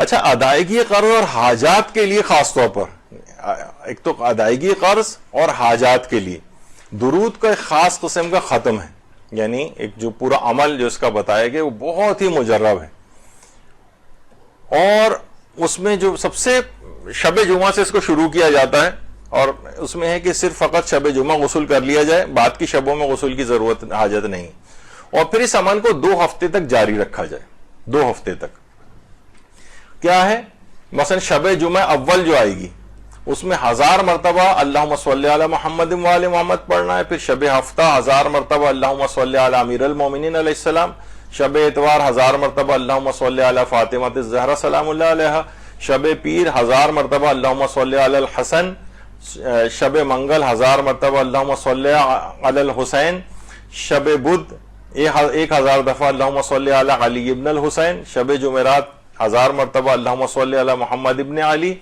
اچھا، ادائیگی قرض اور حاجات کے لیے خاص طور پر، ایک تو ادائیگی قرض اور حاجات کے لیے درود کا ایک خاص قسم کا ختم ہے، یعنی ایک جو پورا عمل جو اس کا بتایا گیا وہ بہت ہی مجرب ہے، اور اس میں جو سب سے شب جمعہ سے اس کو شروع کیا جاتا ہے، اور اس میں ہے کہ صرف فقط شب جمعہ غسل کر لیا جائے، بعد کی شبوں میں غسل کی ضرورت حاجت نہیں، اور پھر اس عمل کو 2 ہفتے تک جاری رکھا جائے، 2 ہفتے تک۔ کیا ہے؟ مثلا شب جمعہ اول جو آئے گی اس میں 1000 مرتبہ اللہم صلی علی محمد وآل محمد پڑھنا ہے، پھر شب ہفتہ 1000 مرتبہ اللہم صلی علی امیر المومنین علیہ السلام، شب اتوار 1000 مرتبہ اللہم صلی علی فاطمہ الزہرا سلام اللہ علیہا، شب پیر 1000 مرتبہ اللہم صلی علی الحسن، شب منگل 1000 مرتبہ اللہم صلی علی الحسین، شب بدھ 1000 دفعہ اللہم صلی علی علی ابن الحسین، شب جمعرات 1000 مرتبہ اللہم صلی علی محمد ابن علی۔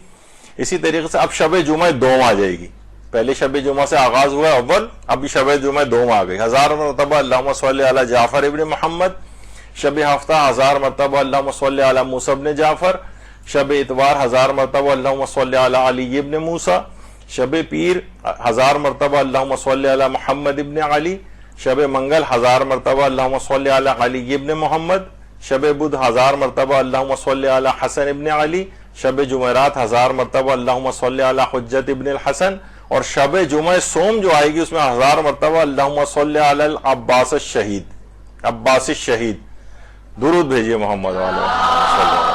اسی طریقے سے اب شب جمعہ دوم آ جائے گی، پہلے شب جمعہ سے آغاز ہوا اول، اب شب جمعہ دوم آ گئی، 1000 مرتبہ اللہم صلی علی جعفر ابن محمد، شب ہفتہ 1000 مرتبہ اللہم صلی علی موسیٰ ابن جعفر، شب اتوار 1000 مرتبہ اللہم صلی علی علی ابن موسیٰ، شب پیر 1000 مرتبہ اللہم صلی علی محمد ابن علی، شب منگل 1000 مرتبہ اللہم صلی علی علی ابن محمد، شب بدھ 1000 مرتبہ اللہم صلی علی حسن ابن علی، شب جمعرات 1000 مرتبہ اللہم صلی علی حجت ابن الحسن، اور شب جمعہ سوم جو آئے گی اس میں 1000 مرتبہ اللہم صلی علی العباس الشہید، عباس الشہید۔ درود بھیجیے محمد علیہ وسلم۔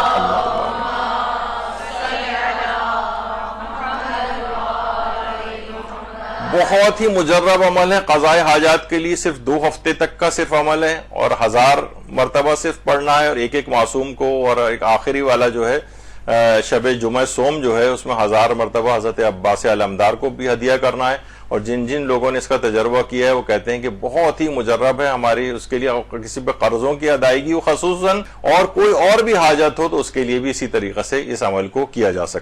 بہت ہی مجرب عمل ہے، قضاء حاجات کے لیے صرف 2 ہفتے تک کا صرف عمل ہے، اور 1000 مرتبہ صرف پڑھنا ہے، اور ایک معصوم کو، اور ایک آخری والا جو ہے شب جمعہ سوم جو ہے اس میں 1000 مرتبہ حضرت عباس علمدار کو بھی ہدیہ کرنا ہے، اور جن جن لوگوں نے اس کا تجربہ کیا ہے وہ کہتے ہیں کہ بہت ہی مجرب ہے ہماری، اس کے لیے کسی پہ قرضوں کی ادائیگی ہو خصوصاً، اور کوئی اور بھی حاجت ہو تو اس کے لیے بھی اسی طریقے سے اس عمل کو کیا جا سکتا ہے۔